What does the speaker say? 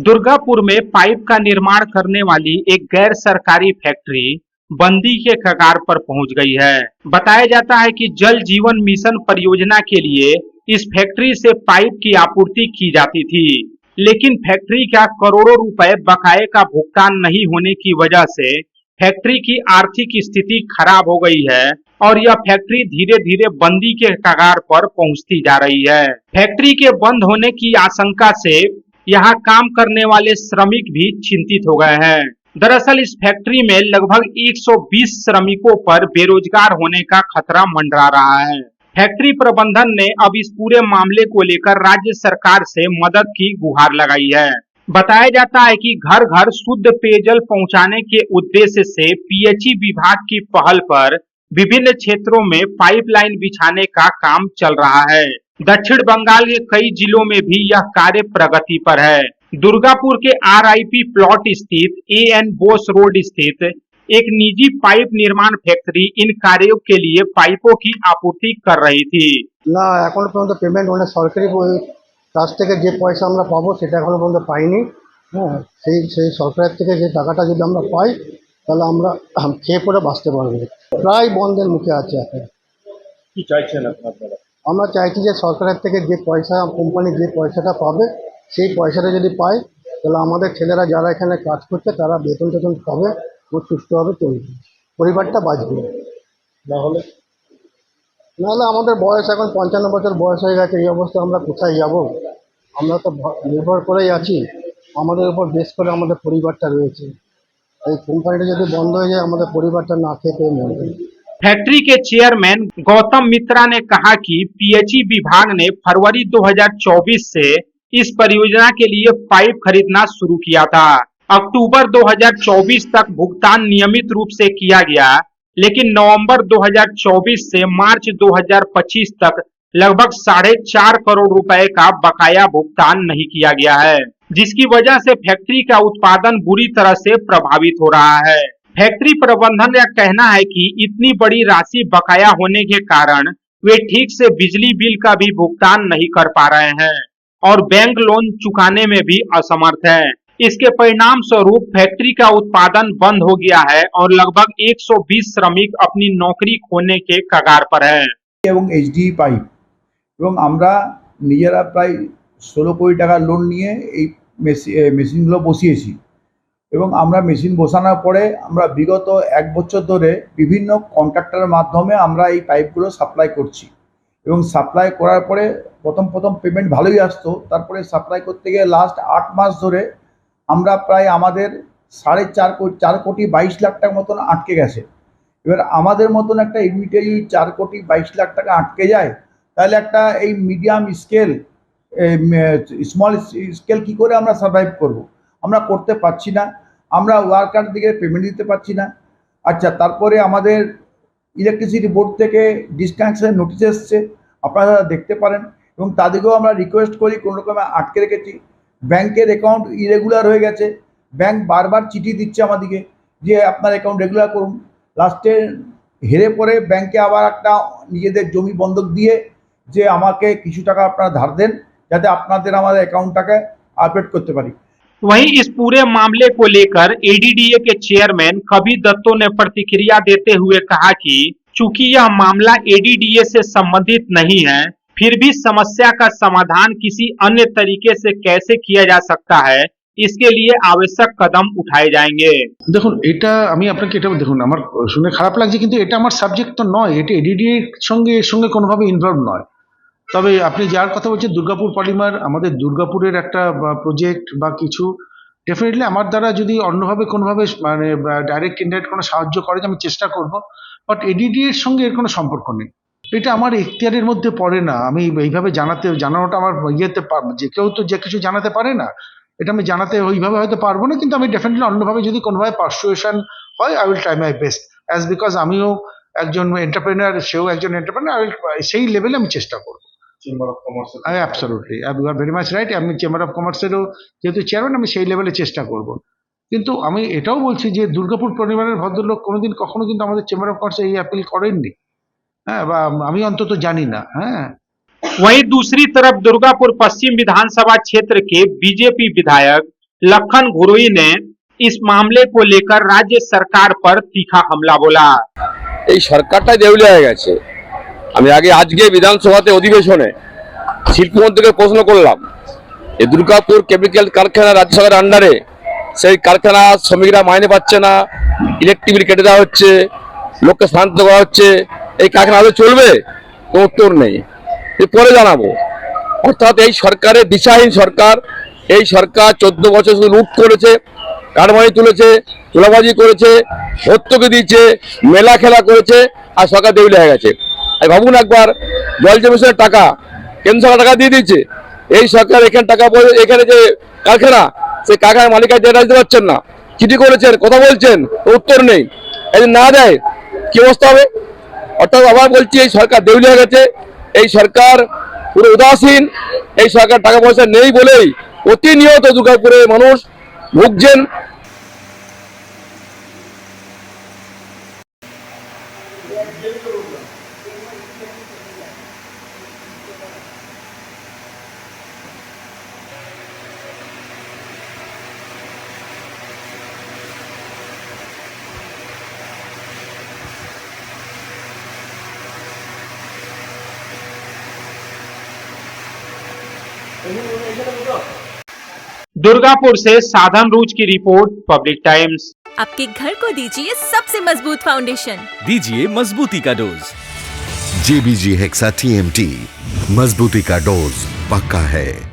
दुर्गापुर में पाइप का निर्माण करने वाली एक गैर सरकारी फैक्ट्री बंदी के कगार पर पहुंच गई है। बताया जाता है कि जल जीवन मिशन परियोजना के लिए इस फैक्ट्री से पाइप की आपूर्ति की जाती थी, लेकिन फैक्ट्री का करोड़ों रुपए बकाये का भुगतान नहीं होने की वजह से फैक्ट्री की आर्थिक स्थिति खराब हो गई है और यह फैक्ट्री धीरे धीरे बंदी के कगार पर पहुंचती जा रही है। फैक्ट्री के बंद होने की आशंका से यहाँ काम करने वाले श्रमिक भी चिंतित हो गए हैं। दरअसल इस फैक्ट्री में लगभग 120 श्रमिकों पर बेरोजगार होने का खतरा मंडरा रहा है। फैक्ट्री प्रबंधन ने अब इस पूरे मामले को लेकर राज्य सरकार से मदद की गुहार लगाई है। बताया जाता है कि घर घर शुद्ध पेयजल पहुंचाने के उद्देश्य से पीएचई विभाग की पहल पर विभिन्न क्षेत्रों में पाइपलाइन बिछाने का काम चल रहा है। दक्षिण बंगाल के कई जिलों में भी यह कार्य प्रगति पर है। दुर्गापुर के आरआईपी प्लॉट स्थित एएन बोस रोड स्थित एक निजी पाइप निर्माण फैक्ट्री इन कार्यों के लिए पाइपों की आपूर्ति कर रही थी। না এখন পর্যন্ত পেমেন্ট মানে সরকারি কাছ থেকে যে পয়সা আমরা পাবো সেটা এখনো পর্যন্ত পাইনি। হ্যাঁ, সেই সরকারের থেকে যে টাকাটা যদি আমরা পাই তাহলে আমরা খেয়ে পরে বাঁচতে পারবো। প্রায় বন্ধের মুখে আছে এখন। কি চাইছেন আপনারা? আমরা চাইছি যে সরকারের থেকে যে পয়সা কোম্পানি যে পয়সাটা পাবে সেই পয়সাটা যদি পায় তাহলে আমাদের ছেলেরা যারা এখানে কাজ করছে তারা বেতন টেতন পাবে ও সুস্থভাবে চলবে, পরিবারটা বাঁচবে। নাহলে নাহলে আমাদের বয়স এখন 55 বছর বয়স হয়ে গেছে, এই অবস্থায় আমরা কোথায় যাব? আমরা তো নির্ভর করেই আছি, আমাদের উপর বেশ করে আমাদের পরিবারটা রয়েছে। এই কোম্পানিটা যদি বন্ধ হয়ে যায় আমাদের পরিবারটা না খেয়ে পেয়ে মরবে। फैक्ट्री के चेयरमैन गौतम मित्रा ने कहा कि पीएचई विभाग ने फरवरी 2024 से इस परियोजना के लिए पाइप खरीदना शुरू किया था। अक्टूबर 2024 तक भुगतान नियमित रूप से किया गया, लेकिन नवंबर 2024 से मार्च 2025 तक लगभग 4.5 करोड़ रुपए का बकाया भुगतान नहीं किया गया है, जिसकी वजह से फैक्ट्री का उत्पादन बुरी तरह से प्रभावित हो रहा है। फैक्ट्री प्रबंधन का कहना है कि इतनी बड़ी राशि बकाया होने के कारण वे ठीक से बिजली बिल का भी भुगतान नहीं कर पा रहे हैं और बैंक लोन चुकाने में भी असमर्थ है। इसके परिणाम स्वरूप फैक्ट्री का उत्पादन बंद हो गया है और लगभग 120 श्रमिक अपनी नौकरी खोने के कगार पर है। এবং এইচডি পাইপ এবং আমরা নিজেরা প্রায় 16 কোটি টাকা লোন নিয়ে এই মেশিনগুলো বসিয়েছি এবং আমরা মেশিন বসানোর পরে আমরা বিগত 1 বছর ধরে বিভিন্ন কন্ট্রাক্টরের মাধ্যমে আমরা এই পাইপগুলো সাপ্লাই করছি এবং সাপ্লাই করার পরে প্রথম পেমেন্ট ভালোই আসতো, তারপরে সাপ্লাই করতে গিয়ে লাস্ট 8 মাস ধরে আমরা প্রায় আমাদের 4 কোটি 22 লাখ টাকার মতন আটকে গেছে। এবার আমাদের মতন একটা ইউনিটেরই 4 কোটি 22 লাখ টাকা আটকে যায়, তাহলে একটা এই মিডিয়াম স্কেল স্মল স্কেল কী করে আমরা সার্ভাইভ করব? আমরা করতে পারছি না, আমরা ওয়ার্কার দিকে পেমেন্ট দিতে পারছি না। আচ্ছা, তারপরে আমাদের ইলেকট্রিসিটি বোর্ড থেকে ডিসকানেকশনের নোটিশ এসছে, আপনারা দেখতে পারেন, এবং তাদেরকেও আমরা রিকোয়েস্ট করি, কোনো রকমে আটকে রেখেছি। ব্যাংকের অ্যাকাউন্ট ইরেগুলার হয়ে গেছে, ব্যাংক বারবার চিঠি দিচ্ছে আমাদেরকে যে আপনার অ্যাকাউন্ট রেগুলার করুন। লাস্টে হেরে পরে ব্যাংকে আবার একটা নিজেদের জমি বন্ধক দিয়ে যে আমাকে কিছু টাকা আপনারা ধার দেন যাতে আপনাদের আমাদের অ্যাকাউন্টটাকে আপডেট করতে পারি। वहीं इस पूरे मामले को लेकर एडीडीए के चेयरमैन कबीर दत्तो ने प्रतिक्रिया देते हुए कहा कि चूंकि यह मामला एडीडीए से संबंधित नहीं है, फिर भी समस्या का समाधान किसी अन्य तरीके से कैसे किया जा सकता है, इसके लिए आवश्यक कदम उठाए जाएंगे। দেখুন, এটা আমি আপনাকে এটা দেখুন, আমার শুনে খারাপ লাগছে, কিন্তু এটা আমার সাবজেক্ট তো নয়, এটা এডিডি এর সঙ্গে কোনোভাবে ইনভলভ নয়। তবে আপনি যার কথা বলছেন দুর্গাপুর পলিমার, আমাদের দুর্গাপুরের একটা প্রজেক্ট বা কিছু, ডেফিনেটলি আমার দ্বারা যদি অন্যভাবে কোনোভাবে মানে ডাইরেক্ট ইনডাইরেক্ট কোনো সাহায্য করে আমি চেষ্টা করব, বাট এডিডি এর সঙ্গে এর কোনো সম্পর্ক নেই। এটা আমার এখতিয়ারের মধ্যে পড়ে না। আমি এইভাবে জানানোটা আমার ইয়েতে যে কেউ তো যে কিছু জানাতে পারে না, এটা আমি জানাতে ওইভাবে হয়তো পারবো না, কিন্তু আমি ডেফিনেটলি অন্যভাবে যদি কোনোভাবে পারসুয়েশন হয় I will try my best, as because আমিও একজন এন্টারপ্রেনার, সেও একজন এন্টারপ্রেনার, সেই লেভেলে আমি চেষ্টা করবো। Chamber of commerce, absolutely, you are very much right. আমি চেম্বার অফ কমার্সেরও যেহেতু চেয়ারম্যান, আমি সেই লেভেলে চেষ্টা করব। কিন্তু আমি এটাও বলছি যে দুর্গাপুর পরিবারের ভদ্রলোক কখনো কিন্তু আমাদের চেম্বার অফ কমার্সে এই অ্যাপিল করেননি, হ্যাঁ, বা আমি অন্তত জানি না। হ্যাঁ, वहीं दूसरी तरफ दुर्गापुर पश्चिम विधानसभा क्षेत्र के बीजेपी विधायक लखन घुरुई ने इस मामले को लेकर राज्य सरकार पर तीखा हमला बोला। এই সরকারটাই দেউলিয়া হয়ে গেছে। আমি আজকে বিধানসভাতে অধিবেশনে শিল্পমন্ত্রীকে প্রশ্ন করলাম, এই দুর্গাপুর কেমিক্যাল কারখানা রাজ্য সরকারের আন্ডারে, সেই কারখানা শ্রমিকরা মাইনে পাচ্ছে না, ইলেকট্রিক বিল কেটে দেওয়া হচ্ছে, লোককে শান্ত করা হচ্ছে, এই কারখানা আদৌ চলবে? কোনো উত্তর নেই। পরে জানাবো। অর্থাৎ এই সরকারের দিশাহীন সরকার, এই সরকার 14 বছর শুধু লুট করেছে, কারমানি তুলেছে, তোলাবাজি করেছে, ভর্তুকি দিয়েছে, মেলা খেলা করেছে, আর সরকার দেউলিয়া হয়ে গেছে। আর ভাবুন একবার, জল মিশনের টাকা কেন্দ্র সরকার টাকা দিয়ে দিচ্ছে, এই সরকার এখানে টাকা এখানে যে কারখানা, সেই কারখানার মালিকায় ডেটা দিতে পারছেন না, চিঠি করেছেন, কথা বলছেন, উত্তর নেই। যদি না দেয় কি অবস্থা হবে? অর্থাৎ আবার বলছি, এই সরকার দেউলিয়া হয়ে গেছে, এই সরকার পুরো উদাসীন, এই সরকার টাকা পয়সা নেই বলেই প্রতিনিয়ত দুর্গাপুরের মানুষ ভুগছেন। दुर्गापुर से साधन रूज की रिपोर्ट, पब्लिक टाइम्स। आपके घर को दीजिए सबसे मजबूत फाउंडेशन, दीजिए मजबूती का डोज। JBG हेक्सा TMT, मजबूती का डोज पक्का है।